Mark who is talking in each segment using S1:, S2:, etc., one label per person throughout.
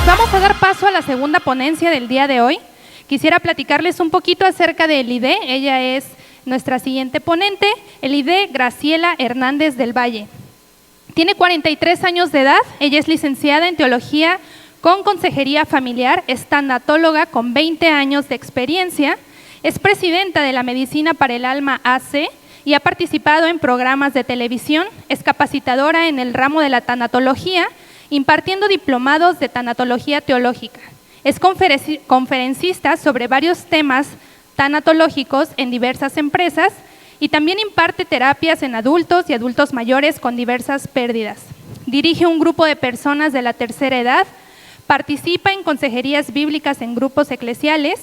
S1: Vamos a dar paso a la segunda ponencia del día de hoy. Quisiera platicarles un poquito acerca de Elide. Ella es nuestra siguiente ponente, Elide Graciela Hernández del Valle. Tiene 43 años de edad, ella es licenciada en Teología con Consejería Familiar, es tanatóloga con 20 años de experiencia, es presidenta de la Medicina para el Alma AC y ha participado en programas de televisión, es capacitadora en el ramo de la tanatología, impartiendo diplomados de tanatología teológica. Es conferencista sobre varios temas tanatológicos en diversas empresas y también imparte terapias en adultos y adultos mayores con diversas pérdidas. Dirige un grupo de personas de la tercera edad, participa en consejerías bíblicas en grupos eclesiales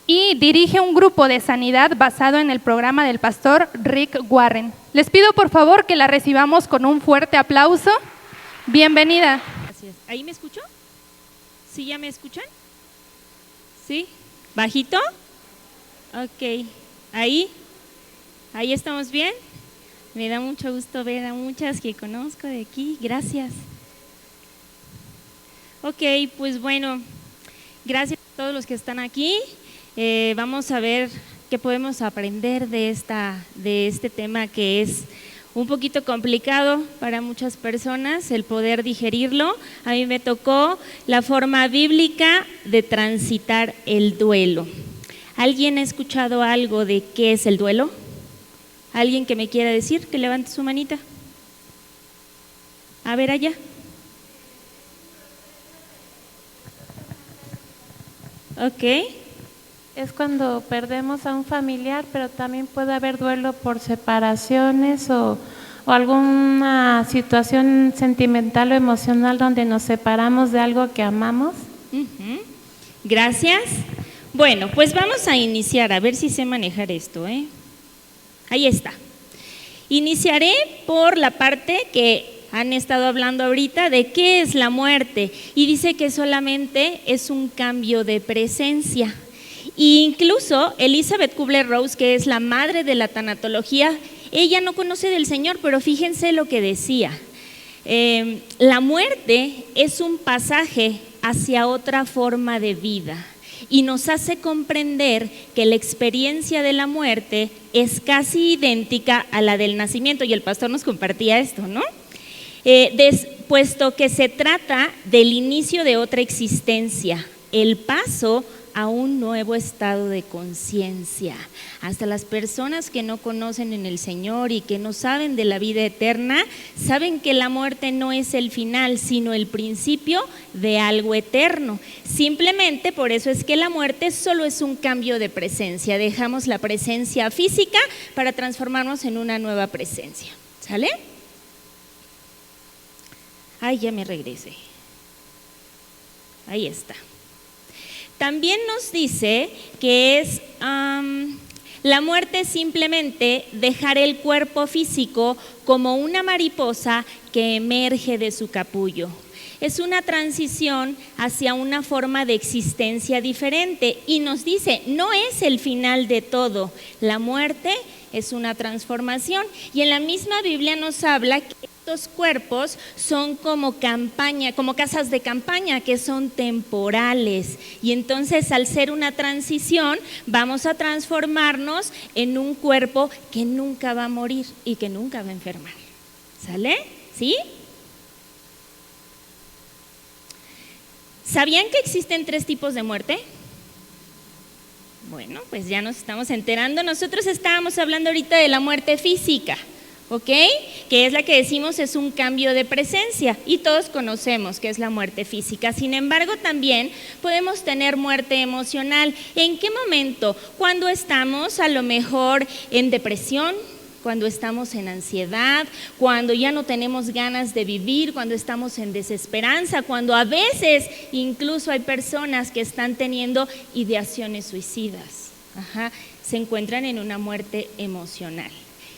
S1: y dirige un grupo de sanidad basado en el programa del pastor Rick Warren. Les pido por favor que la recibamos con un fuerte aplauso. Bienvenida.
S2: Gracias. ¿Ahí me escucho? ¿Sí ya me escuchan? ¿Sí? ¿Bajito? Ok. ¿Ahí estamos bien? Me da mucho gusto ver a muchas que conozco de aquí. Gracias. Ok, pues bueno, gracias a todos los que están aquí. Vamos a ver qué podemos aprender de este tema que es un poquito complicado para muchas personas, el poder digerirlo. A mí me tocó la forma bíblica de transitar el duelo. ¿Alguien ha escuchado algo de qué es el duelo? ¿Alguien que me quiera decir? Que levante su manita. A ver allá. Ok.
S3: Es cuando perdemos a un familiar, pero también puede haber duelo por separaciones o alguna situación sentimental o emocional donde nos separamos de algo que amamos.
S2: Gracias. Bueno, pues vamos a iniciar, a ver si sé manejar esto, Ahí está. Iniciaré por la parte que han estado hablando ahorita de qué es la muerte y dice que solamente es un cambio de presencia. E incluso Elizabeth Kubler-Ross, que es la madre de la tanatología, ella no conoce del Señor, pero fíjense lo que decía. La muerte es un pasaje hacia otra forma de vida y nos hace comprender que la experiencia de la muerte es casi idéntica a la del nacimiento, y el pastor nos compartía esto, ¿no? Puesto que se trata del inicio de otra existencia, el paso a un nuevo estado de conciencia. Hasta las personas que no conocen en el Señor y que no saben de la vida eterna, saben que la muerte no es el final, sino el principio de algo eterno. Simplemente por eso es que la muerte solo es un cambio de presencia. Dejamos la presencia física para transformarnos en una nueva presencia. ¿Sale? Ay, ya me regresé. Ahí está. También nos dice que es la muerte es simplemente dejar el cuerpo físico como una mariposa que emerge de su capullo. Es una transición hacia una forma de existencia diferente y nos dice, no es el final de todo, la muerte es una transformación. Y en la misma Biblia nos habla que esto estos cuerpos son como campaña, como casas de campaña que son temporales. Y entonces al ser una transición vamos a transformarnos en un cuerpo que nunca va a morir y que nunca va a enfermar. ¿Sale? ¿Sí? ¿Sabían que existen 3 tipos de muerte? Bueno, pues ya nos estamos enterando. Nosotros estábamos hablando ahorita de la muerte física, ¿ok? Que es la que decimos es un cambio de presencia y todos conocemos que es la muerte física. Sin embargo, también podemos tener muerte emocional. ¿En qué momento? Cuando estamos a lo mejor en depresión, cuando estamos en ansiedad, cuando ya no tenemos ganas de vivir, cuando estamos en desesperanza, cuando a veces incluso hay personas que están teniendo ideaciones suicidas. Se encuentran en una muerte emocional.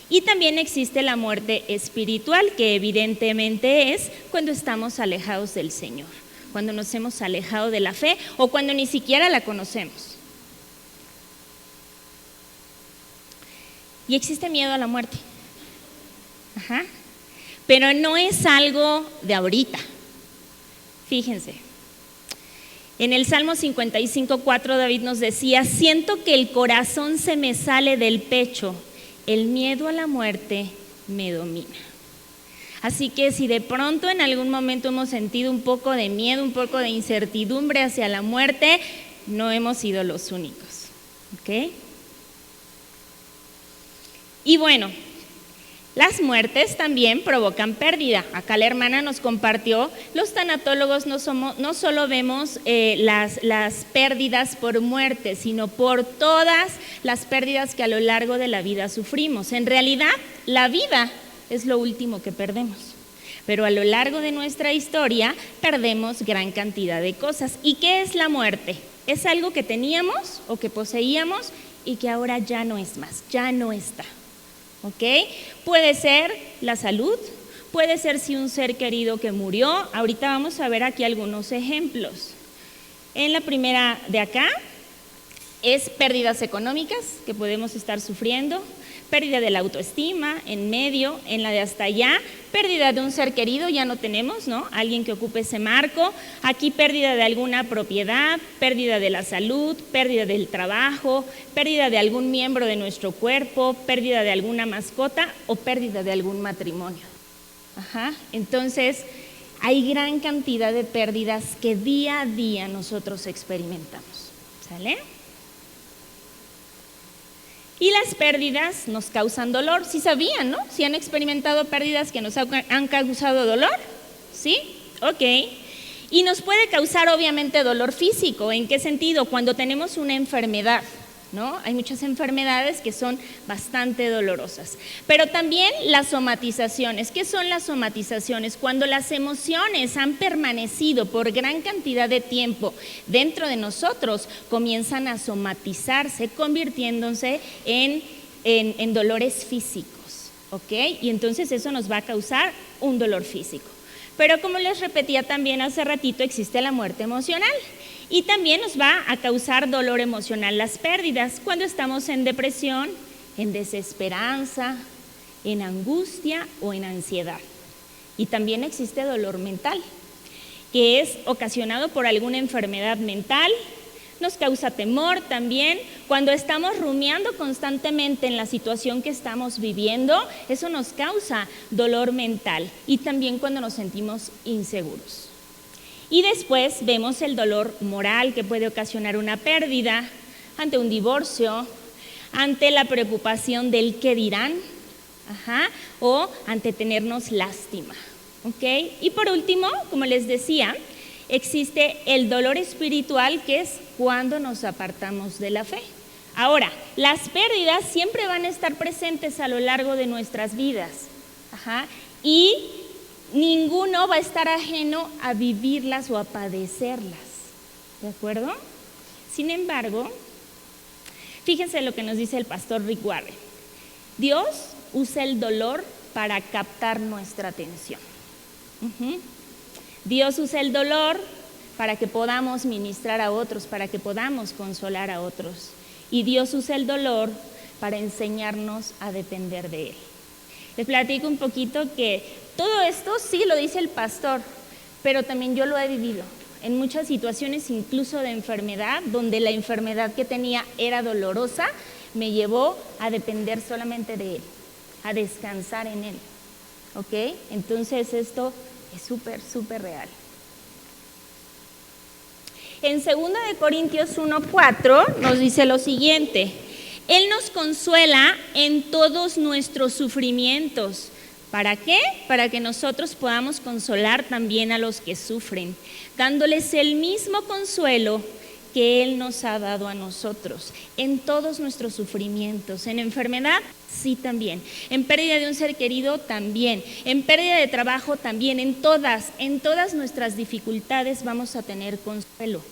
S2: Y también existe la muerte espiritual, que evidentemente es cuando estamos alejados del Señor, cuando nos hemos alejado de la fe o cuando ni siquiera la conocemos. Y existe miedo a la muerte. Pero no es algo de ahorita. Fíjense. En el Salmo 55:4 David nos decía: siento que el corazón se me sale del pecho, el miedo a la muerte me domina. Así que si de pronto en algún momento hemos sentido un poco de miedo, un poco de incertidumbre hacia la muerte, no hemos sido los únicos. ¿Ok? Y bueno, las muertes también provocan pérdida. Acá la hermana nos compartió, los tanatólogos no solo vemos las pérdidas por muerte, sino por todas las pérdidas que a lo largo de la vida sufrimos. En realidad, la vida es lo último que perdemos, pero a lo largo de nuestra historia perdemos gran cantidad de cosas. ¿Y qué es la muerte? Es algo que teníamos o que poseíamos y que ahora ya no es más, ya no está. ¿Ok? Puede ser la salud, puede ser si un ser querido que murió. Ahorita vamos a ver aquí algunos ejemplos. En la primera de acá es pérdidas económicas que podemos estar sufriendo, pérdida de la autoestima, en medio, en la de hasta allá, pérdida de un ser querido, ya no tenemos, ¿no? Alguien que ocupe ese marco. Aquí pérdida de alguna propiedad, pérdida de la salud, pérdida del trabajo, pérdida de algún miembro de nuestro cuerpo, pérdida de alguna mascota o pérdida de algún matrimonio. Entonces, hay gran cantidad de pérdidas que día a día nosotros experimentamos. ¿Sale? Y las pérdidas nos causan dolor. ¿Sí sabían, no? ¿Sí han experimentado pérdidas que nos han causado dolor? ¿Sí? Ok. Y nos puede causar obviamente dolor físico. ¿En qué sentido? Cuando tenemos una enfermedad, ¿no? Hay muchas enfermedades que son bastante dolorosas. Pero también las somatizaciones. ¿Qué son las somatizaciones? Cuando las emociones han permanecido por gran cantidad de tiempo dentro de nosotros, comienzan a somatizarse, convirtiéndose en dolores físicos, ¿ok? Y entonces eso nos va a causar un dolor físico. Pero como les repetía también hace ratito, existe la muerte emocional. Y también nos va a causar dolor emocional las pérdidas cuando estamos en depresión, en desesperanza, en angustia o en ansiedad. Y también existe dolor mental, que es ocasionado por alguna enfermedad mental. Nos causa temor también cuando estamos rumiando constantemente en la situación que estamos viviendo. Eso nos causa dolor mental y también cuando nos sentimos inseguros. Y después vemos el dolor moral que puede ocasionar una pérdida ante un divorcio, ante la preocupación del qué dirán, o ante tenernos lástima. ¿Ok? Y por último, como les decía, existe el dolor espiritual, que es cuando nos apartamos de la fe. Ahora, las pérdidas siempre van a estar presentes a lo largo de nuestras vidas. Y ninguno va a estar ajeno a vivirlas o a padecerlas. ¿De acuerdo? Sin embargo, fíjense lo que nos dice el pastor Rick Warren. Dios usa el dolor para captar nuestra atención. Dios usa el dolor para que podamos ministrar a otros, para que podamos consolar a otros. Y Dios usa el dolor para enseñarnos a depender de Él. Les platico un poquito que Todo esto sí lo dice el pastor, pero también yo lo he vivido en muchas situaciones, incluso de enfermedad, donde la enfermedad que tenía era dolorosa, me llevó a depender solamente de Él, a descansar en Él. ¿Ok? Entonces esto es súper, súper real. En 2 Corintios 1:4 nos dice lo siguiente: Él nos consuela en todos nuestros sufrimientos. ¿Para qué? Para que nosotros podamos consolar también a los que sufren, dándoles el mismo consuelo que Él nos ha dado a nosotros, en todos nuestros sufrimientos, en enfermedad, sí también, en pérdida de un ser querido también, en pérdida de trabajo también, en todas nuestras dificultades vamos a tener consuelo.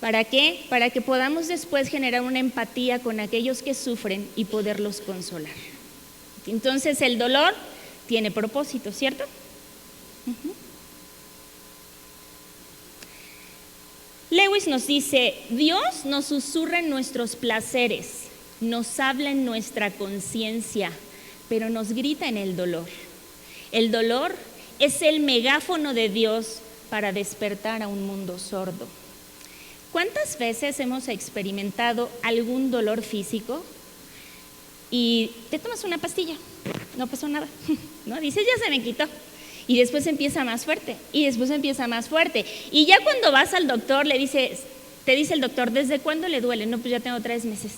S2: ¿Para qué? Para que podamos después generar una empatía con aquellos que sufren y poderlos consolar. Entonces el dolor tiene propósito, ¿cierto? Lewis nos dice: Dios nos susurra en nuestros placeres, nos habla en nuestra conciencia, pero nos grita en el dolor. El dolor es el megáfono de Dios para despertar a un mundo sordo. ¿Cuántas veces hemos experimentado algún dolor físico y te tomas una pastilla? No pasó nada, ¿no? Dices, ya se me quitó. Y después empieza más fuerte, y después empieza más fuerte. Y ya cuando vas al doctor, te dice el doctor, ¿desde cuándo le duele? No, pues ya tengo 3 meses.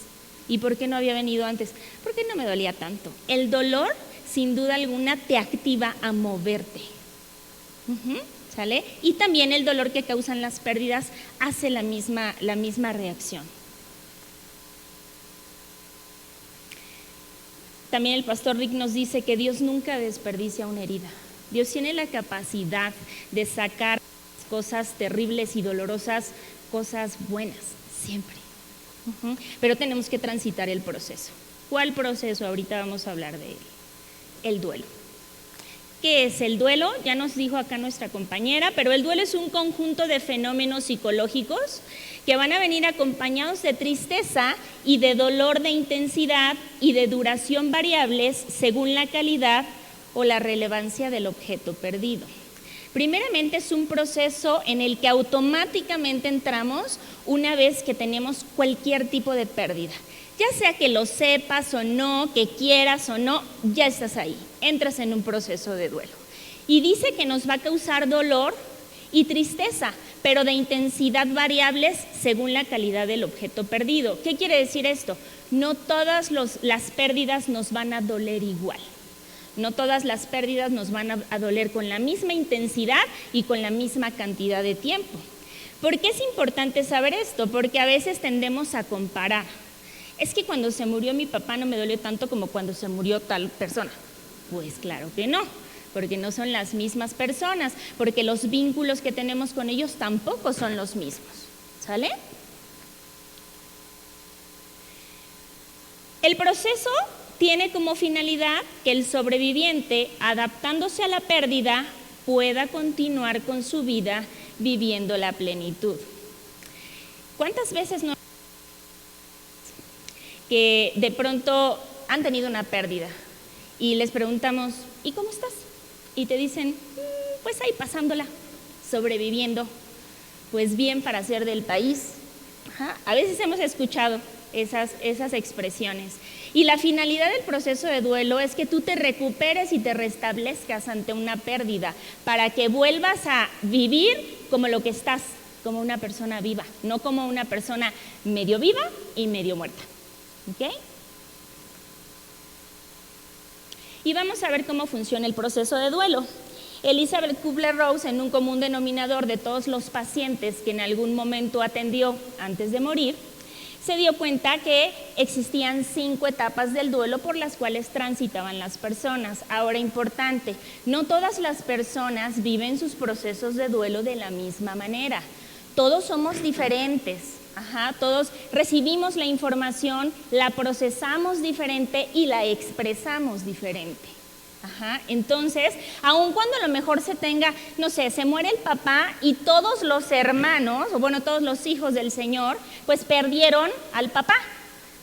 S2: ¿Y por qué no había venido antes? Porque no me dolía tanto. El dolor, sin duda alguna, te activa a moverte. ¿Sale? Y también el dolor que causan las pérdidas hace la misma reacción. También el pastor Rick nos dice que Dios nunca desperdicia una herida. Dios tiene la capacidad de sacar cosas terribles y dolorosas, cosas buenas, siempre. Pero tenemos que transitar el proceso. ¿Cuál proceso? Ahorita vamos a hablar de él. El duelo. ¿Qué es el duelo? Ya nos dijo acá nuestra compañera, pero el duelo es un conjunto de fenómenos psicológicos que van a venir acompañados de tristeza y de dolor de intensidad y de duración variables según la calidad o la relevancia del objeto perdido. Primeramente es un proceso en el que automáticamente entramos una vez que tenemos cualquier tipo de pérdida. Ya sea que lo sepas o no, que quieras o no, ya estás ahí, entras en un proceso de duelo. Y dice que nos va a causar dolor y tristeza, pero de intensidad variables según la calidad del objeto perdido. ¿Qué quiere decir esto? No todas las pérdidas nos van a doler igual. No todas las pérdidas nos van a doler con la misma intensidad y con la misma cantidad de tiempo. ¿Por qué es importante saber esto? Porque a veces tendemos a comparar. Es que cuando se murió mi papá no me dolió tanto como cuando se murió tal persona. Pues claro que no, porque no son las mismas personas, porque los vínculos que tenemos con ellos tampoco son los mismos. ¿Sale? El proceso tiene como finalidad que el sobreviviente, adaptándose a la pérdida, pueda continuar con su vida viviendo la plenitud. ¿Cuántas veces no que de pronto han tenido una pérdida y les preguntamos, ¿y cómo estás? Y te dicen, pues ahí pasándola, sobreviviendo, pues bien para ser del país. A veces hemos escuchado esas expresiones. Y la finalidad del proceso de duelo es que tú te recuperes y te restablezcas ante una pérdida para que vuelvas a vivir como lo que estás, como una persona viva, no como una persona medio viva y medio muerta. ¿Ok? Y vamos a ver cómo funciona el proceso de duelo. Elizabeth Kubler-Ross, en un común denominador de todos los pacientes que en algún momento atendió antes de morir, se dio cuenta que existían 5 etapas del duelo por las cuales transitaban las personas. Ahora, importante, no todas las personas viven sus procesos de duelo de la misma manera. Todos somos diferentes. Todos recibimos la información, la procesamos diferente y la expresamos diferente. Entonces, aun cuando a lo mejor se tenga, no sé, se muere el papá y todos los hermanos, o bueno, todos los hijos del Señor, pues perdieron al papá.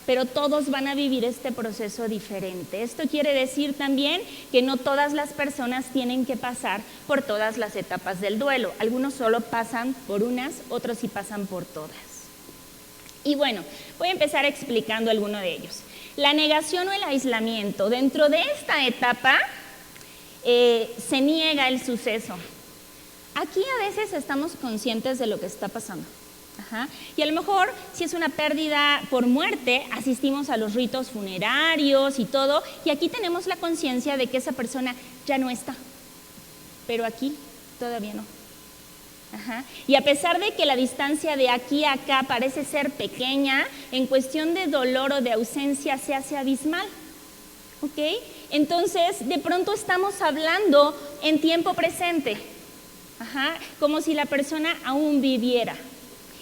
S2: pero todos van a vivir este proceso diferente. Esto quiere decir también que no todas las personas tienen que pasar por todas las etapas del duelo. Algunos solo pasan por unas, otros sí pasan por todas. Y bueno, voy a empezar explicando alguno de ellos. La negación o el aislamiento. Dentro de esta etapa se niega el suceso. Aquí a veces estamos conscientes de lo que está pasando. Y a lo mejor, si es una pérdida por muerte, asistimos a los ritos funerarios y todo, y aquí tenemos la conciencia de que esa persona ya no está, pero aquí todavía no. Y a pesar de que la distancia de aquí a acá parece ser pequeña, en cuestión de dolor o de ausencia se hace abismal. Entonces, de pronto estamos hablando en tiempo presente, como si la persona aún viviera.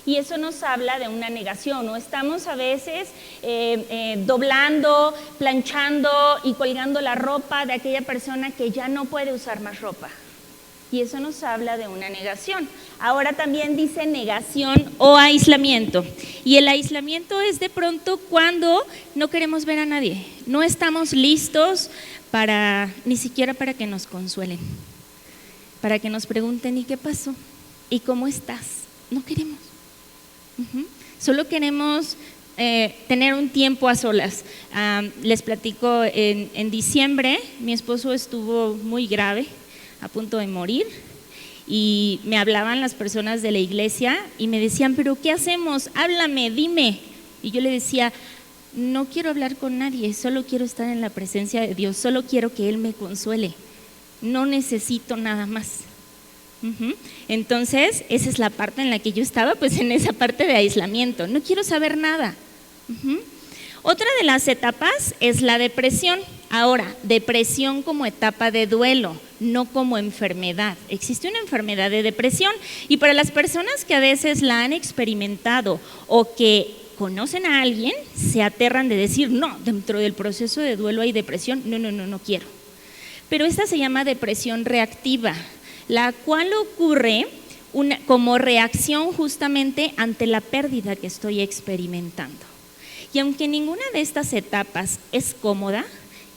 S2: Y eso nos habla de una negación, ¿no? Estamos a veces doblando, planchando y colgando la ropa de aquella persona que ya no puede usar más ropa. Y eso nos habla de una negación. Ahora también dice negación o aislamiento. Y el aislamiento es de pronto cuando no queremos ver a nadie. No estamos listos ni siquiera para que nos consuelen, para que nos pregunten ¿y qué pasó? ¿Y cómo estás? No queremos. Solo queremos tener un tiempo a solas. Les platico, en diciembre mi esposo estuvo muy grave, a punto de morir, y me hablaban las personas de la iglesia y me decían, pero ¿qué hacemos? Háblame, dime. Y yo le decía, no quiero hablar con nadie, solo quiero estar en la presencia de Dios, solo quiero que Él me consuele, no necesito nada más. Entonces, esa es la parte en la que yo estaba, pues en esa parte de aislamiento, no quiero saber nada. Otra de las etapas es la depresión. Ahora, depresión como etapa de duelo, no como enfermedad. Existe una enfermedad de depresión y para las personas que a veces la han experimentado o que conocen a alguien, se aterran de decir, no, dentro del proceso de duelo hay depresión, no quiero. Pero esta se llama depresión reactiva, la cual ocurre como reacción justamente ante la pérdida que estoy experimentando. Y aunque ninguna de estas etapas es cómoda,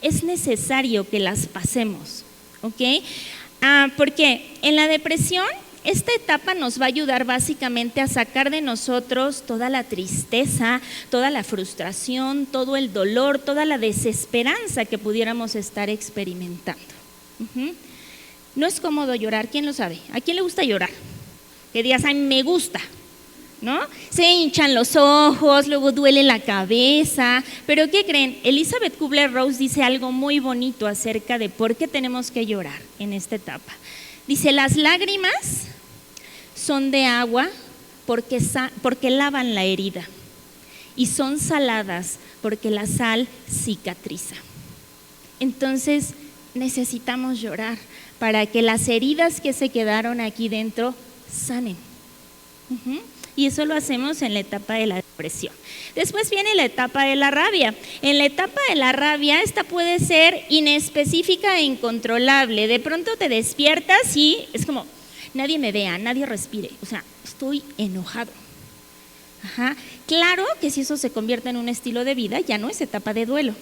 S2: es necesario que las pasemos, porque en la depresión esta etapa nos va a ayudar básicamente a sacar de nosotros toda la tristeza, toda la frustración, todo el dolor, toda la desesperanza que pudiéramos estar experimentando. No es cómodo llorar, ¿quién lo sabe? ¿A quién le gusta llorar? Que digas, ay, me gusta, ¿no? Se hinchan los ojos, luego duele la cabeza, pero ¿qué creen? Elizabeth Kubler-Ross dice algo muy bonito acerca de por qué tenemos que llorar en esta etapa. Dice, las lágrimas son de agua porque lavan la herida y son saladas porque la sal cicatriza. Entonces necesitamos llorar para que las heridas que se quedaron aquí dentro sanen. Y eso lo hacemos en la etapa de la depresión. Después viene la etapa de la rabia. En la etapa de la rabia, esta puede ser inespecífica e incontrolable. De pronto te despiertas y es como, nadie me vea, nadie respire. O sea, estoy enojado. Claro que si eso se convierte en un estilo de vida, ya no es etapa de duelo.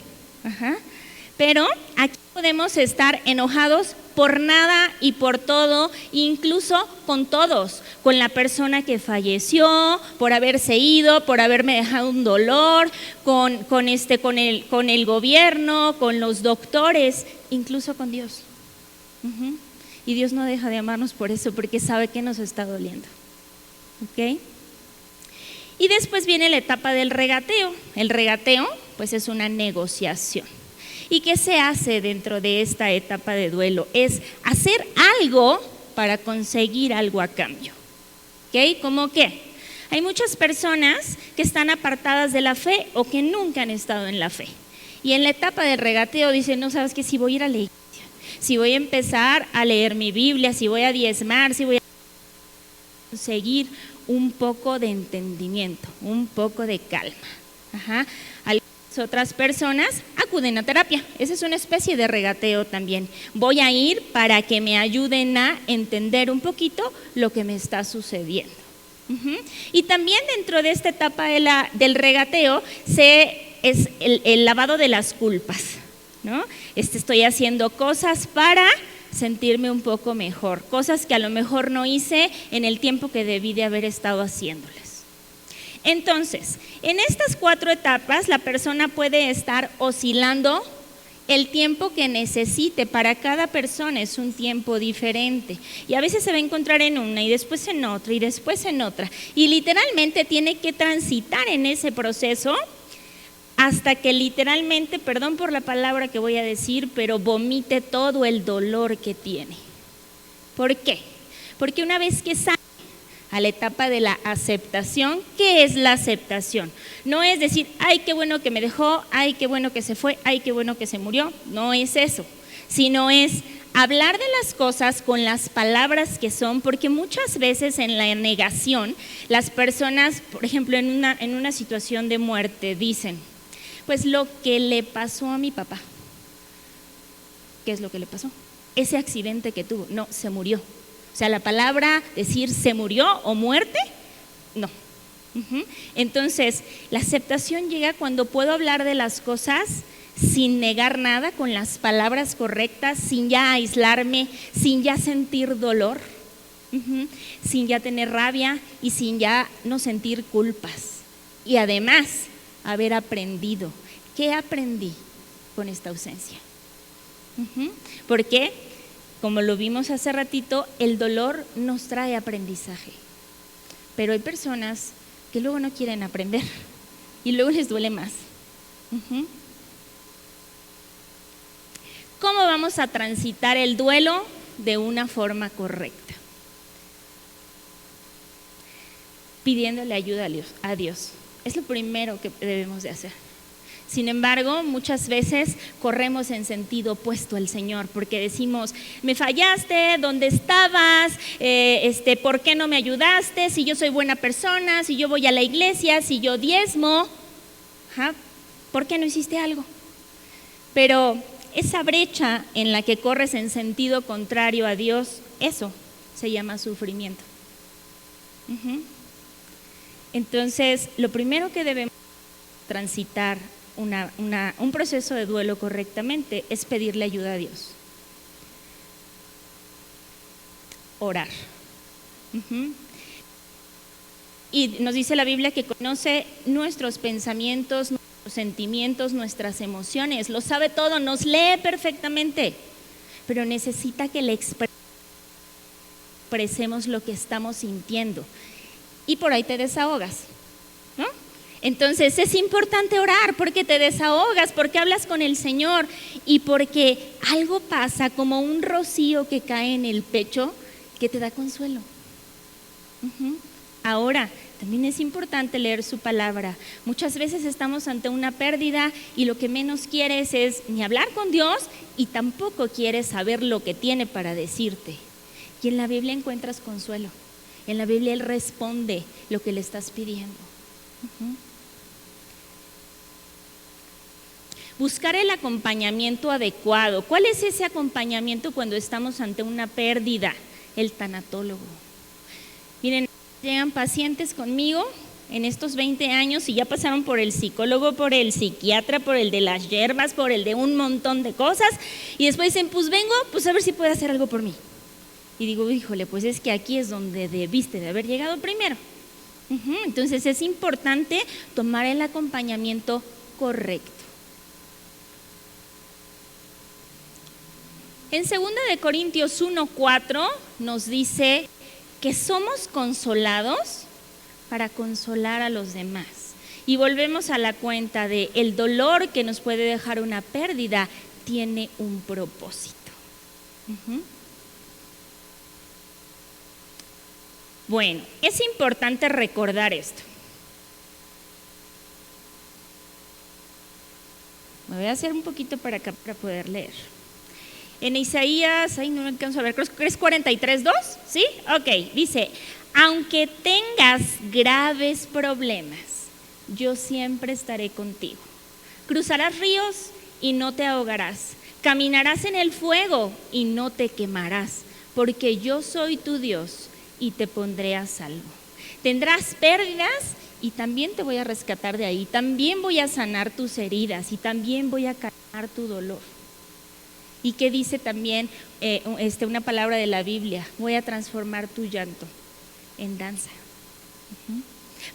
S2: Pero aquí podemos estar enojados por nada y por todo, incluso con todos, con la persona que falleció, por haberse ido, por haberme dejado un dolor, con el gobierno, con los doctores, incluso con Dios. Y Dios no deja de amarnos por eso, porque sabe que nos está doliendo. Y después viene la etapa del regateo. El regateo, pues es una negociación. ¿Y qué se hace dentro de esta etapa de duelo? Es hacer algo para conseguir algo a cambio. ¿Cómo qué? Hay muchas personas que están apartadas de la fe o que nunca han estado en la fe. Y en la etapa del regateo dicen, no, sabes que si voy a ir a la iglesia, si voy a empezar a leer mi Biblia, si voy a diezmar, si voy a conseguir un poco de entendimiento, un poco de calma. Otras personas acuden a terapia, esa es una especie de regateo también. Voy a ir para que me ayuden a entender un poquito lo que me está sucediendo. Y también dentro de esta etapa del regateo se es el lavado de las culpas, ¿no? Estoy haciendo cosas para sentirme un poco mejor, cosas que a lo mejor no hice en el tiempo que debí de haber estado haciéndolas. Entonces, en estas 4 etapas la persona puede estar oscilando el tiempo que necesite. Para cada persona es un tiempo diferente y a veces se va a encontrar en una y después en otra y después en otra, y literalmente tiene que transitar en ese proceso hasta que literalmente, perdón por la palabra que voy a decir, pero vomite todo el dolor que tiene. ¿Por qué? Porque una vez que sale a la etapa de la aceptación, ¿qué es la aceptación? No es decir, ay, qué bueno que me dejó, ay, qué bueno que se fue, ay, qué bueno que se murió. No es eso, sino es hablar de las cosas con las palabras que son, porque muchas veces en la negación, las personas, por ejemplo, en una situación de muerte, dicen, pues lo que le pasó a mi papá. ¿Qué es lo que le pasó? Ese accidente que tuvo. No, se murió. O sea, la palabra decir se murió o muerte, no. Entonces, la aceptación llega cuando puedo hablar de las cosas sin negar nada, con las palabras correctas, sin ya aislarme, sin ya sentir dolor, sin ya tener rabia y sin ya no sentir culpas. Y además, haber aprendido. ¿Qué aprendí con esta ausencia? Porque, como lo vimos hace ratito, el dolor nos trae aprendizaje. Pero hay personas que luego no quieren aprender y luego les duele más. ¿Cómo vamos a transitar el duelo de una forma correcta? Pidiéndole ayuda a Dios. Es lo primero que debemos de hacer. Sin embargo, muchas veces corremos en sentido opuesto al Señor, porque decimos, me fallaste, ¿dónde estabas? ¿Por qué no me ayudaste? Si yo soy buena persona, si yo voy a la iglesia, si yo diezmo, ¿por qué no hiciste algo? Pero esa brecha en la que corres en sentido contrario a Dios, eso se llama sufrimiento. Entonces, lo primero que debemos transitar un proceso de duelo correctamente es pedirle ayuda a Dios. Orar. Y nos dice la Biblia que conoce nuestros pensamientos, nuestros sentimientos, nuestras emociones, lo sabe todo, nos lee perfectamente, pero necesita que le expresemos lo que estamos sintiendo. Y por ahí te desahogas, ¿no? Entonces es importante orar porque te desahogas, porque hablas con el Señor y porque algo pasa como un rocío que cae en el pecho que te da consuelo. Ahora, también es importante leer su palabra. Muchas veces estamos ante una pérdida y lo que menos quieres es ni hablar con Dios y tampoco quieres saber lo que tiene para decirte. Y en la Biblia encuentras consuelo. En la Biblia Él responde lo que le estás pidiendo. Buscar el acompañamiento adecuado. ¿Cuál es ese acompañamiento cuando estamos ante una pérdida? El tanatólogo. Miren, llegan pacientes conmigo en estos 20 años y ya pasaron por el psicólogo, por el psiquiatra, por el de las hierbas, por el de un montón de cosas y después dicen, pues vengo, pues a ver si puede hacer algo por mí. Y digo, híjole, pues es que aquí es donde debiste de haber llegado primero. Entonces es importante tomar el acompañamiento correcto. En 2 Corintios 1:4 nos dice que somos consolados para consolar a los demás. Y volvemos a la cuenta de el dolor que nos puede dejar una pérdida tiene un propósito. Bueno, es importante recordar esto. Me voy a hacer un poquito para acá para poder leer. En Isaías, no alcanzo a ver, creo que es 43:2, ¿sí? Ok, dice, aunque tengas graves problemas, yo siempre estaré contigo. Cruzarás ríos y no te ahogarás. Caminarás en el fuego y no te quemarás, porque yo soy tu Dios y te pondré a salvo. Tendrás pérdidas y también te voy a rescatar de ahí, también voy a sanar tus heridas y también voy a calmar tu dolor. ¿Y qué dice también una palabra de la Biblia? Voy a transformar tu llanto en danza.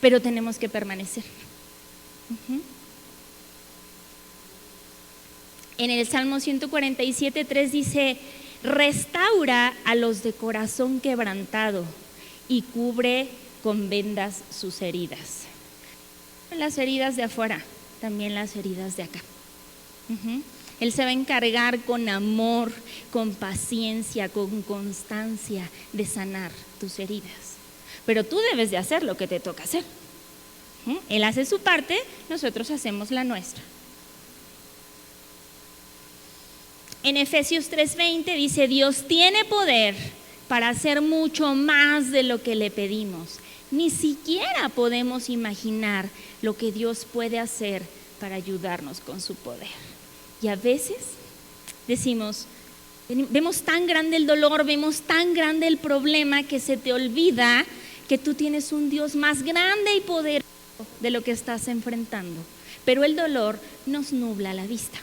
S2: Pero tenemos que permanecer. En el Salmo 147:3 dice: restaura a los de corazón quebrantado y cubre con vendas sus heridas. Las heridas de afuera, también las heridas de acá. Él se va a encargar con amor, con paciencia, con constancia de sanar tus heridas. Pero tú debes de hacer lo que te toca hacer. Él hace su parte, nosotros hacemos la nuestra. En Efesios 3:20 dice: Dios tiene poder para hacer mucho más de lo que le pedimos. Ni siquiera podemos imaginar lo que Dios puede hacer para ayudarnos con su poder. Y a veces decimos, vemos tan grande el dolor, vemos tan grande el problema que se te olvida que tú tienes un Dios más grande y poderoso de lo que estás enfrentando. Pero el dolor nos nubla la vista.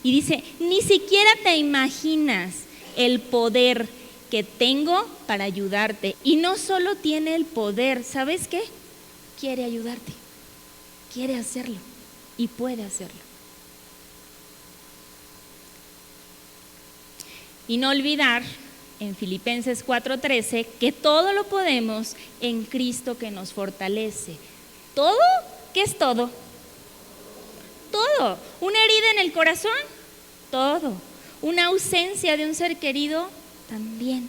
S2: Y dice, ni siquiera te imaginas el poder que tengo para ayudarte. Y no solo tiene el poder, ¿sabes qué? Quiere ayudarte, quiere hacerlo y puede hacerlo. Y no olvidar en Filipenses 4:13 que todo lo podemos en Cristo que nos fortalece. ¿Todo? ¿Qué es todo? Todo. ¿Una herida en el corazón? Todo. ¿Una ausencia de un ser querido? También.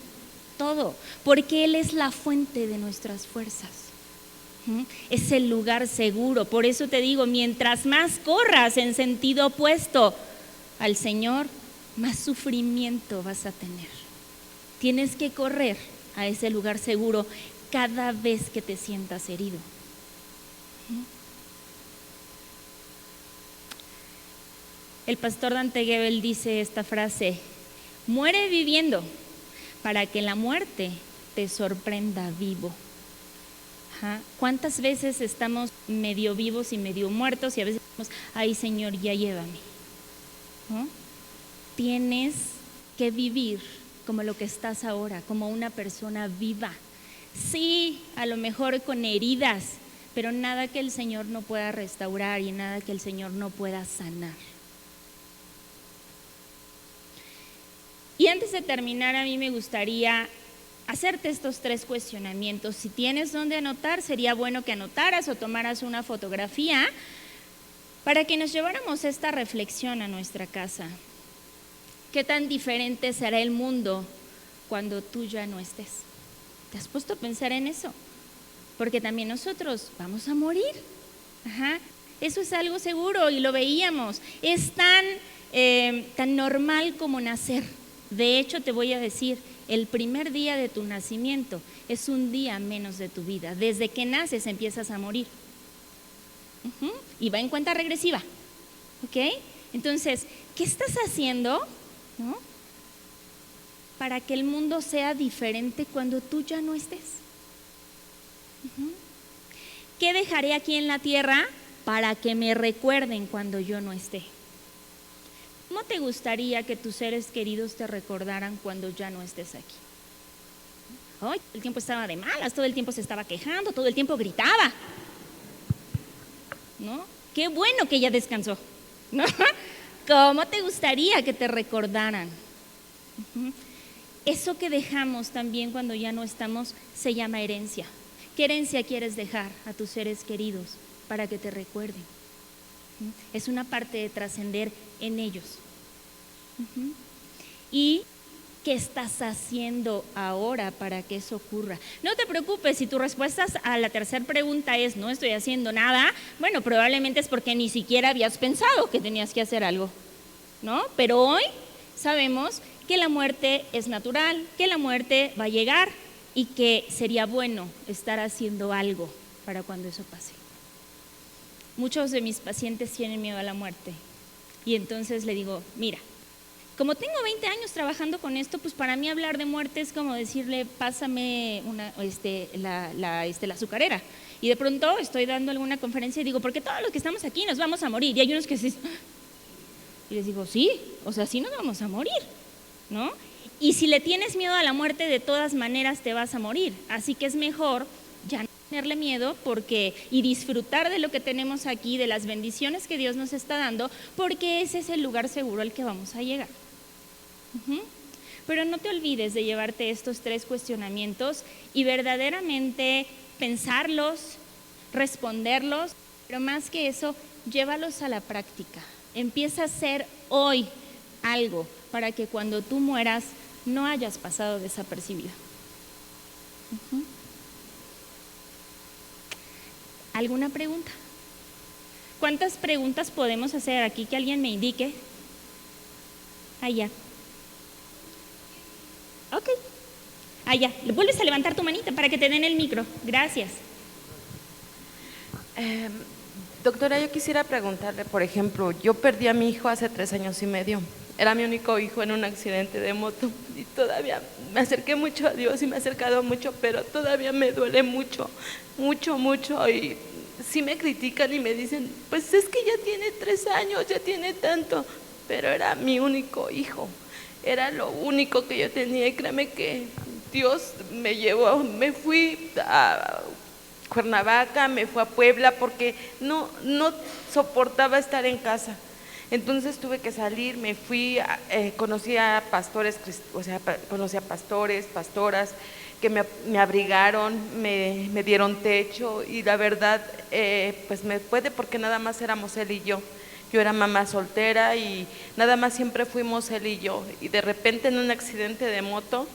S2: Todo. Porque Él es la fuente de nuestras fuerzas. Es el lugar seguro. Por eso te digo, mientras más corras en sentido opuesto al Señor, más sufrimiento vas a tener. Tienes que correr a ese lugar seguro cada vez que te sientas herido. El pastor Dante Gebel dice esta frase: muere viviendo para que la muerte te sorprenda vivo. ¿Cuántas veces estamos medio vivos y medio muertos y a veces decimos, ay Señor, ya llévame? ¿No? Tienes que vivir como lo que estás ahora, como una persona viva. Sí, a lo mejor con heridas, pero nada que el Señor no pueda restaurar y nada que el Señor no pueda sanar. Y antes de terminar, a mí me gustaría hacerte estos 3 cuestionamientos. Si tienes dónde anotar, sería bueno que anotaras o tomaras una fotografía para que nos lleváramos esta reflexión a nuestra casa. ¿Qué tan diferente será el mundo cuando tú ya no estés? ¿Te has puesto a pensar en eso? Porque también nosotros vamos a morir. Eso es algo seguro y lo veíamos. Es tan normal como nacer. De hecho, te voy a decir, el primer día de tu nacimiento es un día menos de tu vida. Desde que naces empiezas a morir. Y va en cuenta regresiva. ¿Ok? Entonces, ¿qué estás haciendo, ¿no?, para que el mundo sea diferente cuando tú ya no estés? ¿Qué dejaré aquí en la tierra para que me recuerden cuando yo no esté? ¿No te gustaría que tus seres queridos te recordaran cuando ya no estés aquí? Ay, todo el tiempo estaba de malas, todo el tiempo se estaba quejando, todo el tiempo gritaba. ¿No? Qué bueno que ya descansó. ¿No? ¿Cómo te gustaría que te recordaran? Eso que dejamos también cuando ya no estamos se llama herencia. ¿Qué herencia quieres dejar a tus seres queridos para que te recuerden? Es una parte de trascender en ellos. ¿Y qué estás haciendo ahora para que eso ocurra? No te preocupes si tu respuesta a la tercera pregunta es no estoy haciendo nada. Bueno, probablemente es porque ni siquiera habías pensado que tenías que hacer algo, ¿no? Pero hoy sabemos que la muerte es natural, que la muerte va a llegar y que sería bueno estar haciendo algo para cuando eso pase. Muchos de mis pacientes tienen miedo a la muerte y entonces le digo, mira, Como tengo 20 años trabajando con esto, pues para mí hablar de muerte es como decirle, pásame la azucarera. Y de pronto estoy dando alguna conferencia y digo, porque todos los que estamos aquí nos vamos a morir. Y hay unos que dicen, y les digo, sí, o sea, sí nos vamos a morir, ¿no? Y si le tienes miedo a la muerte, de todas maneras te vas a morir. Así que es mejor ya no tenerle miedo y disfrutar de lo que tenemos aquí, de las bendiciones que Dios nos está dando, porque ese es el lugar seguro al que vamos a llegar. Pero no te olvides de llevarte estos 3 cuestionamientos y verdaderamente pensarlos, responderlos, pero más que eso, llévalos a la práctica. Empieza a hacer hoy algo para que cuando tú mueras no hayas pasado desapercibido. ¿Alguna pregunta? ¿Cuántas preguntas podemos hacer aquí? Que alguien me indique. Allá. Ok. Allá. Vuelves a levantar tu manita para que te den el micro. Gracias.
S4: Doctora, yo quisiera preguntarle, por ejemplo, yo perdí a mi hijo hace 3 años y medio. Era mi único hijo en un accidente de moto y todavía me acerqué mucho a Dios y me he acercado mucho, pero todavía me duele mucho, mucho, mucho. Y sí me critican y me dicen, pues es que ya tiene 3 años, ya tiene tanto, pero era mi único hijo. Era lo único que yo tenía y créeme que Dios me llevó, me fui a Cuernavaca, me fui a Puebla porque no soportaba estar en casa. Entonces tuve que salir, me fui, conocí a pastores, conocí a pastores, pastoras que me abrigaron, me dieron techo y la verdad pues me puede porque nada más éramos él y yo. Yo era mamá soltera y nada más siempre fuimos él y yo. Y de repente en un accidente de moto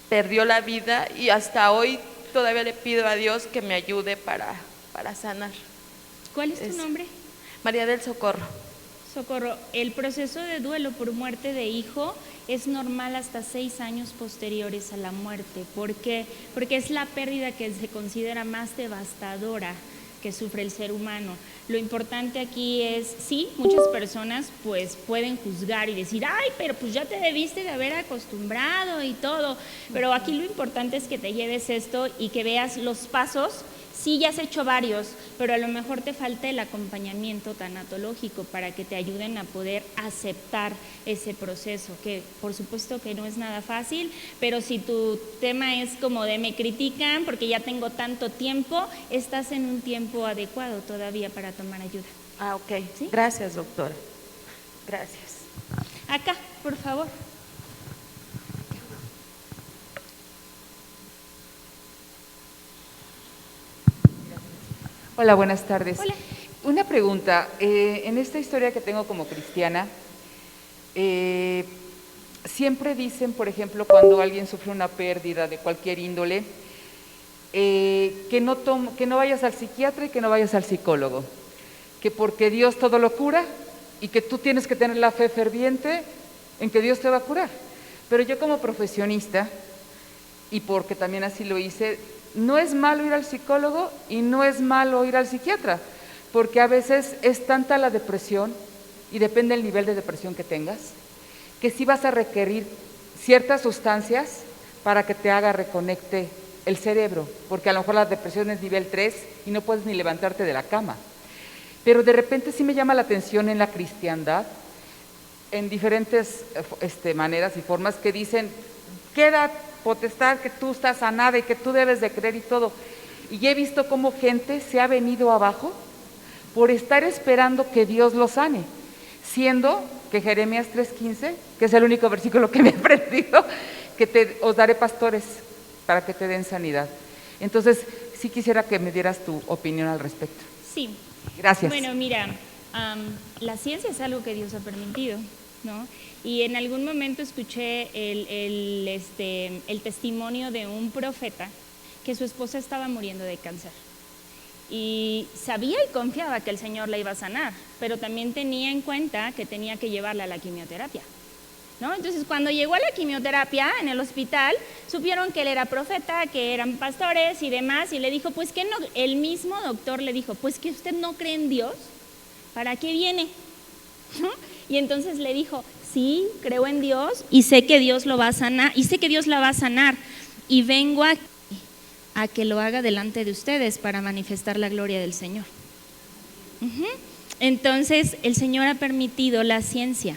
S4: perdió la vida y hasta hoy todavía le pido a Dios que me ayude para sanar.
S2: ¿Cuál es tu nombre?
S4: María del Socorro.
S2: Socorro, el proceso de duelo por muerte de hijo es normal hasta 6 años posteriores a la muerte. ¿Por qué? Porque es la pérdida que se considera más devastadora que sufre el ser humano. Lo importante aquí es, sí, muchas personas pues pueden juzgar y decir, ay, pero pues ya te debiste de haber acostumbrado y todo, pero aquí lo importante es que te lleves esto y que veas los pasos. Sí, ya has hecho varios, pero a lo mejor te falta el acompañamiento tanatológico para que te ayuden a poder aceptar ese proceso, que por supuesto que no es nada fácil, pero si tu tema es como de me critican porque ya tengo tanto tiempo, estás en un tiempo adecuado todavía para tomar ayuda.
S4: Ah, ok.
S2: ¿Sí?
S4: Gracias, doctora. Gracias.
S2: Acá, por favor.
S5: Hola, buenas tardes.
S2: Hola.
S5: Una pregunta, en esta historia que tengo como cristiana, siempre dicen, por ejemplo, cuando alguien sufre una pérdida de cualquier índole, que no vayas al psiquiatra y que no vayas al psicólogo, que porque Dios todo lo cura y que tú tienes que tener la fe ferviente en que Dios te va a curar. Pero yo como profesionista, y porque también así lo hice, no es malo ir al psicólogo y no es malo ir al psiquiatra, porque a veces es tanta la depresión, y depende del nivel de depresión que tengas, que sí vas a requerir ciertas sustancias para que te haga reconecte el cerebro, porque a lo mejor la depresión es nivel 3 y no puedes ni levantarte de la cama. Pero de repente sí me llama la atención en la cristiandad, en diferentes maneras y formas que dicen, queda potestad que tú estás sanada y que tú debes de creer y todo. Y he visto cómo gente se ha venido abajo por estar esperando que Dios lo sane, siendo que Jeremías 3:15, que es el único versículo que me he aprendido, que os daré pastores para que te den sanidad. Entonces, sí quisiera que me dieras tu opinión al respecto.
S2: Sí.
S5: Gracias.
S2: Bueno, mira, la ciencia es algo que Dios ha permitido, ¿no? Y en algún momento escuché el testimonio de un profeta que su esposa estaba muriendo de cáncer. Y sabía y confiaba que el Señor la iba a sanar, pero también tenía en cuenta que tenía que llevarla a la quimioterapia, ¿no? Entonces, cuando llegó a la quimioterapia en el hospital, supieron que él era profeta, que eran pastores y demás, y le dijo, pues que no, el mismo doctor le dijo, pues que usted no cree en Dios, ¿para qué viene? ¿No? Y entonces le dijo, sí, creo en Dios y sé que Dios lo va a sanar, y sé que Dios la va a sanar, y vengo aquí a que lo haga delante de ustedes para manifestar la gloria del Señor. Entonces, el Señor ha permitido la ciencia.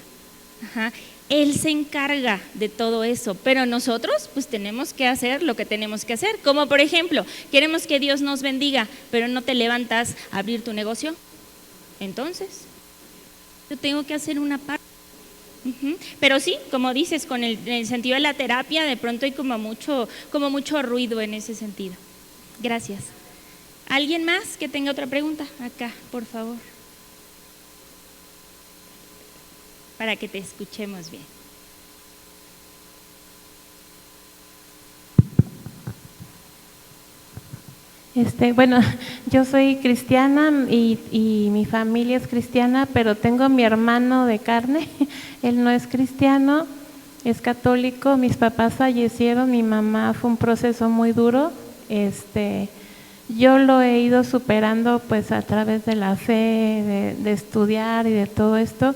S2: Él se encarga de todo eso, pero nosotros pues tenemos que hacer lo que tenemos que hacer. Como por ejemplo, queremos que Dios nos bendiga, pero no te levantas a abrir tu negocio. Entonces, yo tengo que hacer una parte. Pero sí, como dices, con el sentido de la terapia, de pronto hay como mucho ruido en ese sentido. Gracias. ¿Alguien más que tenga otra pregunta? Acá, por favor. Para que te escuchemos bien.
S3: Bueno, yo soy cristiana y mi familia es cristiana, pero tengo mi hermano de carne, él no es cristiano, es católico, mis papás fallecieron, mi mamá fue un proceso muy duro, yo lo he ido superando pues a través de la fe, de estudiar y de todo esto,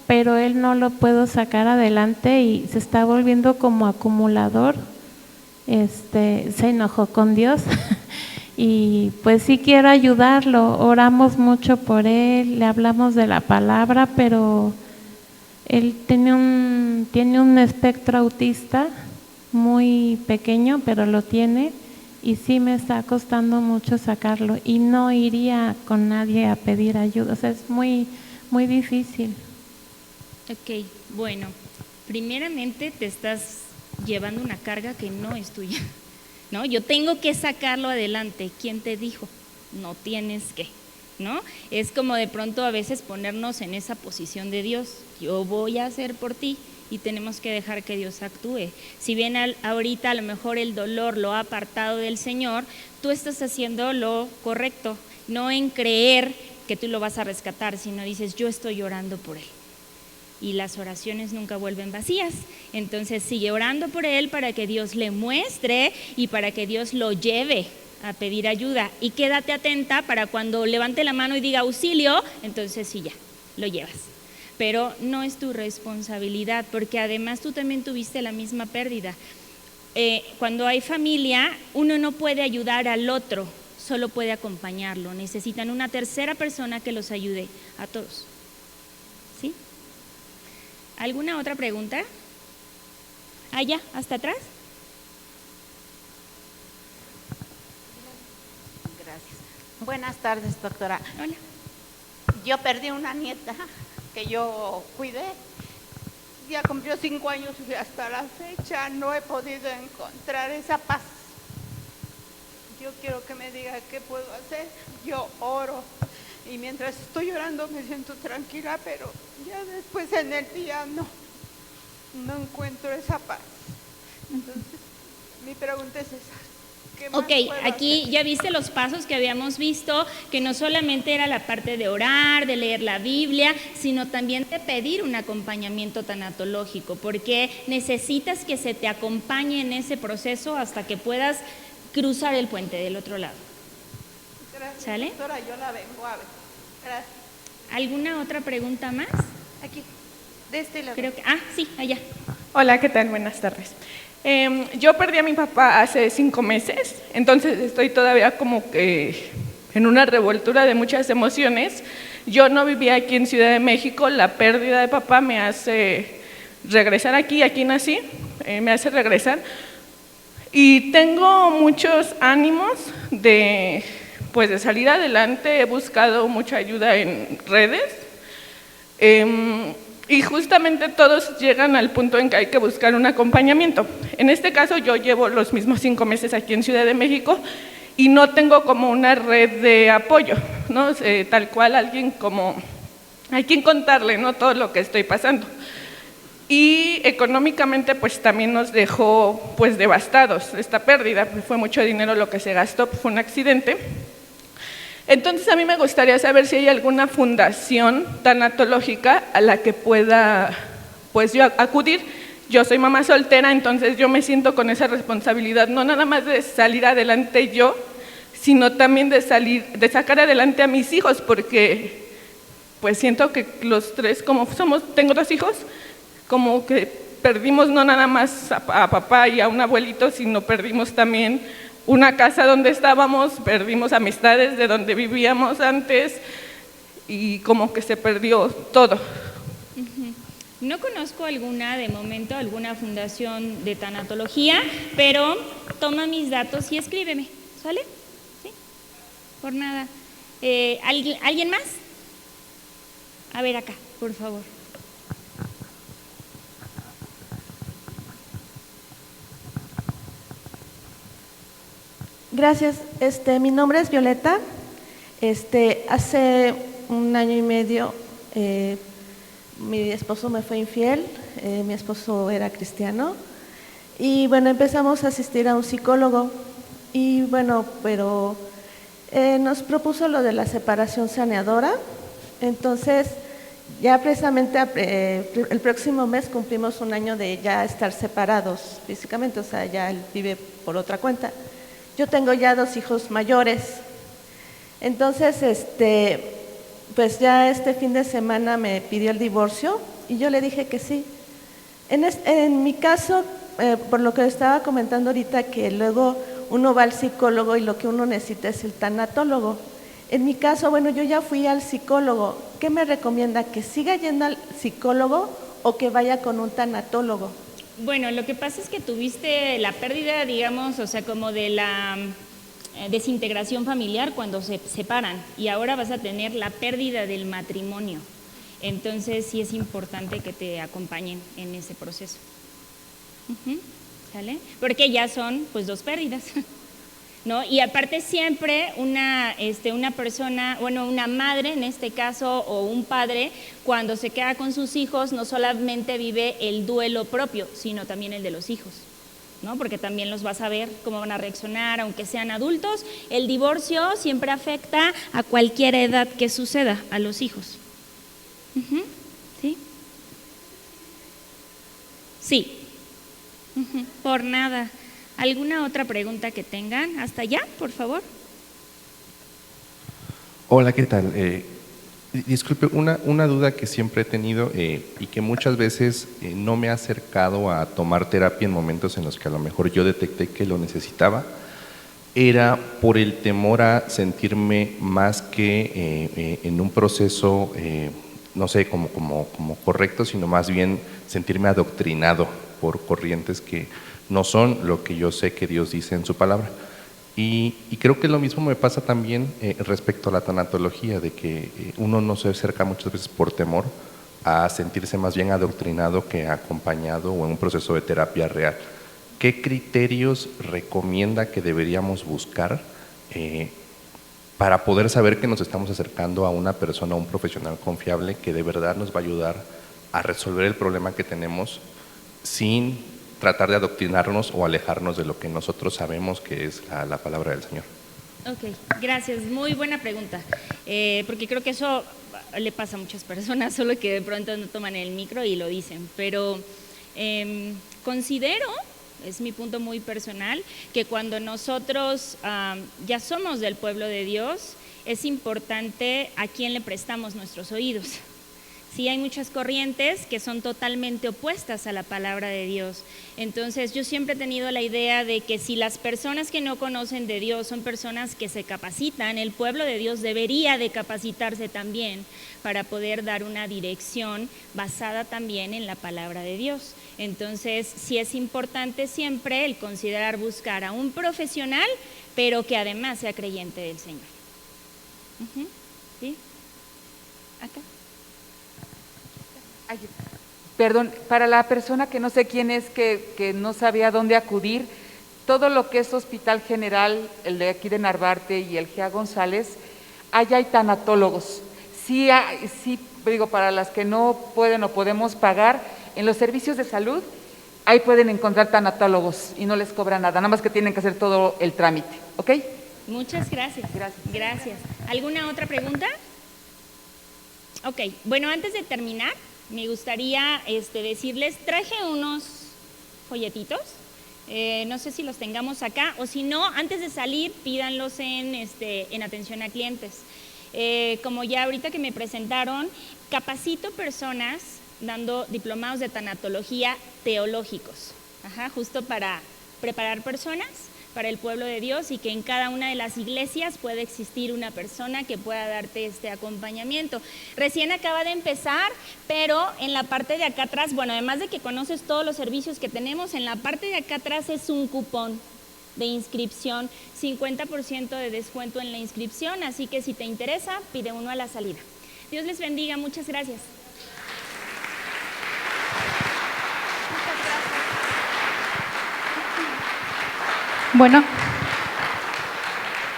S3: pero él no lo puedo sacar adelante y se está volviendo como acumulador, se enojó con Dios. Y pues sí quiero ayudarlo, oramos mucho por él, le hablamos de la palabra, pero él tiene un espectro autista muy pequeño, pero lo tiene, y sí me está costando mucho sacarlo, y no iría con nadie a pedir ayuda, o sea, es muy, muy difícil.
S2: Ok, bueno, primeramente te estás llevando una carga que no es tuya. ¿No? Yo tengo que sacarlo adelante. ¿Quién te dijo? No tienes que, ¿no? Es como de pronto a veces ponernos en esa posición de Dios. Yo voy a hacer por ti y tenemos que dejar que Dios actúe. Si bien ahorita a lo mejor el dolor lo ha apartado del Señor, tú estás haciendo lo correcto, no en creer que tú lo vas a rescatar, sino dices, yo estoy orando por él. Y las oraciones nunca vuelven vacías, entonces sigue orando por él para que Dios le muestre y para que Dios lo lleve a pedir ayuda, y quédate atenta para cuando levante la mano y diga auxilio, entonces sí, ya, lo llevas, pero no es tu responsabilidad, porque además tú también tuviste la misma pérdida. Cuando hay familia, uno no puede ayudar al otro, solo puede acompañarlo, necesitan una tercera persona que los ayude a todos. ¿Sí? ¿Alguna otra pregunta? Allá, hasta atrás.
S6: Gracias. Buenas tardes, doctora.
S2: Hola.
S6: Yo perdí una nieta que yo cuidé. Ya cumplió 5 años y hasta la fecha no he podido encontrar esa paz. Yo quiero que me diga qué puedo hacer. Yo oro. Y mientras estoy llorando me siento tranquila, pero ya después en el día no encuentro esa paz. Entonces, mi pregunta es esa. ¿Qué más puedo
S2: aquí
S6: hacer?
S2: ya viste los pasos que habíamos visto, que no solamente era la parte de orar, de leer la Biblia, sino también de pedir un acompañamiento tanatológico, porque necesitas que se te acompañe en ese proceso hasta que puedas cruzar el puente del otro lado.
S6: Gracias,
S2: ¿Sale?
S6: doctora, yo la vengo a ver. Gracias.
S2: ¿Alguna otra pregunta más?
S6: Aquí, de este lado.
S2: Creo que, sí, allá.
S7: Hola, ¿qué tal? Buenas tardes. Yo perdí a mi papá hace 5 meses, entonces estoy todavía como que en una revoltura de muchas emociones. Yo no vivía aquí en Ciudad de México, la pérdida de papá me hace regresar aquí nací, me hace regresar. Y tengo muchos ánimos de salir adelante, he buscado mucha ayuda en redes. Y justamente todos llegan al punto en que hay que buscar un acompañamiento. En este caso yo llevo los mismos 5 meses aquí en Ciudad de México y no tengo como una red de apoyo, ¿no? Tal cual alguien como a quien contarle, ¿no? Todo lo que estoy pasando. Y económicamente pues también nos dejó pues devastados esta pérdida, fue mucho dinero lo que se gastó, fue un accidente. Entonces a mí me gustaría saber si hay alguna fundación tanatológica a la que pueda pues yo acudir. Yo soy mamá soltera, entonces yo me siento con esa responsabilidad, no nada más de salir adelante yo, sino también de sacar adelante a mis hijos, porque pues siento que los tres, como tengo 2 hijos, como que perdimos no nada más a papá y a un abuelito, sino perdimos también una casa donde estábamos, perdimos amistades de donde vivíamos antes y como que se perdió todo.
S2: No conozco alguna, de momento, alguna fundación de tanatología, pero toma mis datos y escríbeme, ¿sale? ¿Sí? Por nada. ¿Alguien más? A ver acá, por favor.
S8: Gracias. Mi nombre es Violeta. Hace 1 año y medio mi esposo me fue infiel. Mi esposo era cristiano y bueno, empezamos a asistir a un psicólogo y bueno, pero nos propuso lo de la separación saneadora. Entonces ya precisamente el próximo mes cumplimos 1 año de ya estar separados físicamente, o sea, ya él vive por otra cuenta. Yo tengo ya 2 hijos mayores. Entonces, pues ya este fin de semana me pidió el divorcio y yo le dije que sí. En mi caso, por lo que estaba comentando ahorita, que luego uno va al psicólogo y lo que uno necesita es el tanatólogo. En mi caso, bueno, yo ya fui al psicólogo. ¿Qué me recomienda? ¿Que siga yendo al psicólogo o que vaya con un tanatólogo?
S2: Bueno, lo que pasa es que tuviste la pérdida, digamos, o sea, como de la desintegración familiar cuando se separan, y ahora vas a tener la pérdida del matrimonio. Entonces sí es importante que te acompañen en ese proceso. ¿Sale? Porque ya son pues 2 pérdidas. ¿No? Y aparte siempre una persona, bueno, una madre en este caso o un padre, cuando se queda con sus hijos, no solamente vive el duelo propio, sino también el de los hijos, ¿no? Porque también los vas a ver cómo van a reaccionar, aunque sean adultos. El divorcio siempre afecta a cualquier edad que suceda a los hijos. ¿Sí? Sí. Por nada. ¿Alguna otra pregunta que tengan? Hasta allá, por favor.
S9: Hola, ¿qué tal? Disculpe, una duda que siempre he tenido y que muchas veces no me ha acercado a tomar terapia en momentos en los que a lo mejor yo detecté que lo necesitaba, era por el temor a sentirme más que en un proceso, no sé, como correcto, sino más bien sentirme adoctrinado por corrientes que no son lo que yo sé que Dios dice en su palabra. Y creo que lo mismo me pasa también respecto a la tanatología, de que uno no se acerca muchas veces por temor a sentirse más bien adoctrinado que acompañado o en un proceso de terapia real. ¿Qué criterios recomienda que deberíamos buscar para poder saber que nos estamos acercando a una persona, a un profesional confiable que de verdad nos va a ayudar a resolver el problema que tenemos sin tratar de adoctrinarnos o alejarnos de lo que nosotros sabemos que es la palabra del Señor?
S2: Ok, gracias, muy buena pregunta, porque creo que eso le pasa a muchas personas, solo que de pronto no toman el micro y lo dicen, pero considero, es mi punto muy personal, que cuando nosotros ya somos del pueblo de Dios, es importante a quién le prestamos nuestros oídos. Sí, hay muchas corrientes que son totalmente opuestas a la palabra de Dios. Entonces, yo siempre he tenido la idea de que si las personas que no conocen de Dios son personas que se capacitan, el pueblo de Dios debería de capacitarse también para poder dar una dirección basada también en la palabra de Dios. Entonces, sí es importante siempre el considerar buscar a un profesional, pero que además sea creyente del Señor. ¿Sí? Acá.
S5: Ay, perdón, para la persona que no sé quién es, que no sabía dónde acudir, todo lo que es Hospital General, el de aquí de Narvarte y el GEA González, allá hay tanatólogos. Sí, digo, para las que no pueden o podemos pagar, en los servicios de salud, ahí pueden encontrar tanatólogos y no les cobran nada, nada más que tienen que hacer todo el trámite, ¿ok?
S2: Muchas gracias. Gracias. ¿Alguna otra pregunta? Ok, bueno, antes de terminar, me gustaría decirles, traje unos folletitos, no sé si los tengamos acá, o si no, antes de salir, pídanlos en atención a clientes. Como ya ahorita que me presentaron, capacito personas dando diplomados de tanatología teológicos, justo para preparar personas para el pueblo de Dios y que en cada una de las iglesias pueda existir una persona que pueda darte este acompañamiento. Recién acaba de empezar, pero en la parte de acá atrás, bueno, además de que conoces todos los servicios que tenemos, en la parte de acá atrás es un cupón de inscripción, 50% de descuento en la inscripción, así que si te interesa, pide uno a la salida. Dios les bendiga, muchas gracias.
S1: Bueno,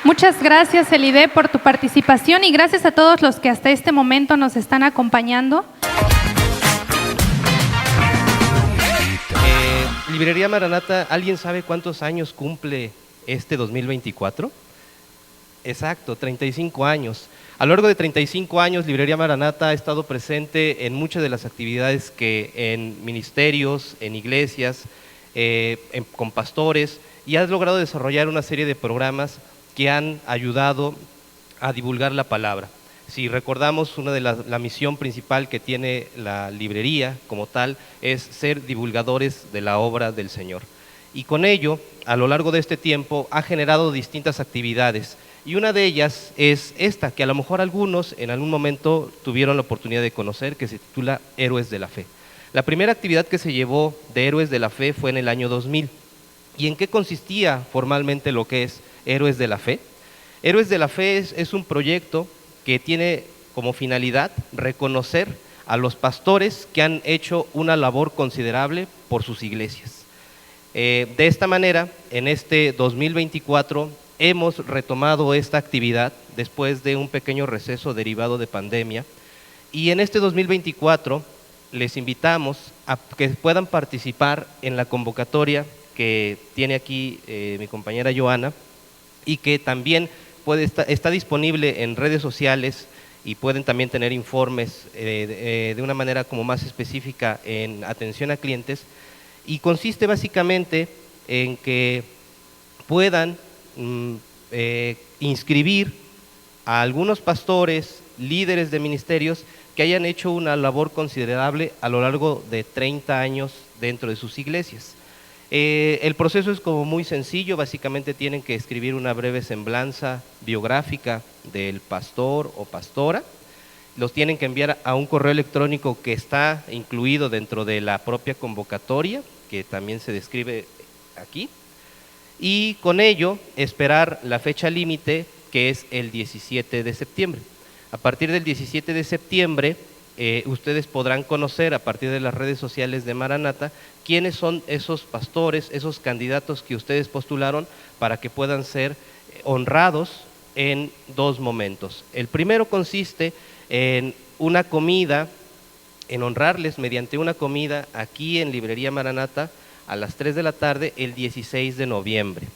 S1: muchas gracias Elide por tu participación y gracias a todos los que hasta este momento nos están acompañando.
S10: Librería Maranata, ¿alguien sabe cuántos años cumple este 2024? Exacto, 35 años. A lo largo de 35 años, Librería Maranata ha estado presente en muchas de las actividades que en ministerios, en iglesias, con pastores, y ha logrado desarrollar una serie de programas que han ayudado a divulgar la palabra. Si recordamos, una de la misión principal que tiene la librería como tal es ser divulgadores de la obra del Señor. Y con ello, a lo largo de este tiempo, ha generado distintas actividades. Y una de ellas es esta, que a lo mejor algunos en algún momento tuvieron la oportunidad de conocer, que se titula Héroes de la Fe. La primera actividad que se llevó de Héroes de la Fe fue en el año 2000. ¿Y en qué consistía formalmente lo que es Héroes de la Fe? Héroes de la Fe es un proyecto que tiene como finalidad reconocer a los pastores que han hecho una labor considerable por sus iglesias. De esta manera, en este 2024 hemos retomado esta actividad después de un pequeño receso derivado de pandemia, y en este 2024 les invitamos a que puedan participar en la convocatoria que tiene aquí mi compañera Joana, y que también está disponible en redes sociales, y pueden también tener informes de una manera como más específica en atención a clientes, y consiste básicamente en que puedan inscribir a algunos pastores, líderes de ministerios que hayan hecho una labor considerable a lo largo de 30 años dentro de sus iglesias. El proceso es como muy sencillo, básicamente tienen que escribir una breve semblanza biográfica del pastor o pastora, los tienen que enviar a un correo electrónico que está incluido dentro de la propia convocatoria, que también se describe aquí, y con ello esperar la fecha límite, que es el 17 de septiembre. A partir del 17 de septiembre, ustedes podrán conocer a partir de las redes sociales de Maranata quiénes son esos pastores, esos candidatos que ustedes postularon, para que puedan ser honrados en dos momentos. El primero consiste en una comida, en honrarles mediante una comida aquí en Librería Maranata a las 3 de la tarde el 16 de noviembre.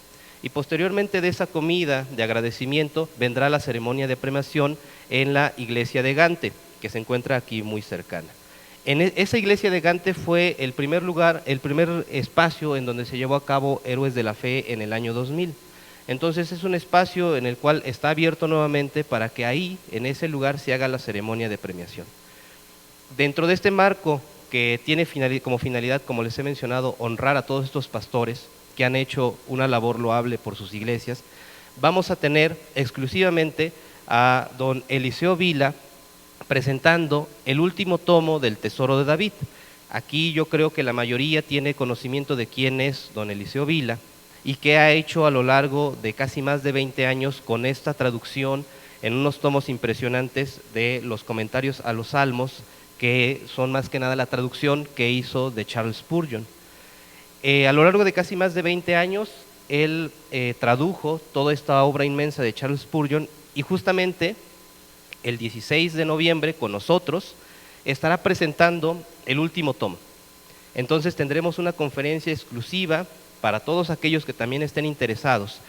S10: Y posteriormente de esa comida de agradecimiento vendrá la ceremonia de premiación en la iglesia de Gante, que se encuentra aquí muy cercana. En esa iglesia de Gante fue el primer lugar, el primer espacio en donde se llevó a cabo Héroes de la Fe en el año 2000. Entonces es un espacio en el cual está abierto nuevamente para que ahí, en ese lugar, se haga la ceremonia de premiación. Dentro de este marco, que tiene como finalidad, como les he mencionado, honrar a todos estos pastores que han hecho una labor loable por sus iglesias, vamos a tener exclusivamente a don Eliseo Vila presentando el último tomo del Tesoro de David. Aquí yo creo que la mayoría tiene conocimiento de quién es don Eliseo Vila y qué ha hecho a lo largo de casi más de 20 años con esta traducción en unos tomos impresionantes de los comentarios a los Salmos, que son más que nada la traducción que hizo de Charles Spurgeon. A lo largo de casi más de 20 años, él tradujo toda esta obra inmensa de Charles Spurgeon, y justamente el 16 de noviembre con nosotros estará presentando el último tomo. Entonces tendremos una conferencia exclusiva para todos aquellos que también estén interesados.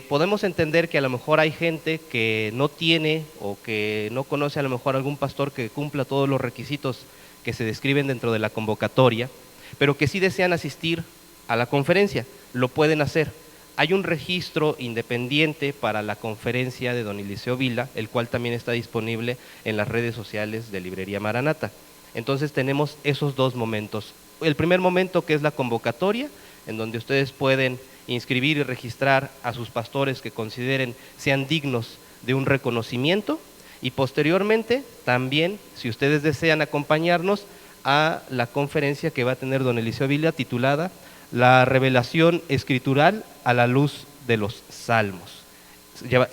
S10: Podemos entender que a lo mejor hay gente que no tiene o que no conoce a lo mejor algún pastor que cumpla todos los requisitos que se describen dentro de la convocatoria, pero que sí desean asistir a la conferencia. Lo pueden hacer. Hay un registro independiente para la conferencia de don Eliseo Vila, el cual también está disponible en las redes sociales de Librería Maranata. Entonces tenemos esos dos momentos. El primer momento, que es la convocatoria, en donde ustedes pueden inscribir y registrar a sus pastores que consideren sean dignos de un reconocimiento, y posteriormente también, si ustedes desean acompañarnos a la conferencia que va a tener don Eliseo Ávila titulada La revelación escritural a la luz de los salmos,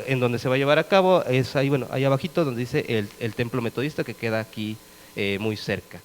S10: en donde se va a llevar a cabo, es ahí, bueno, ahí abajito donde dice el templo metodista, que queda aquí muy cerca.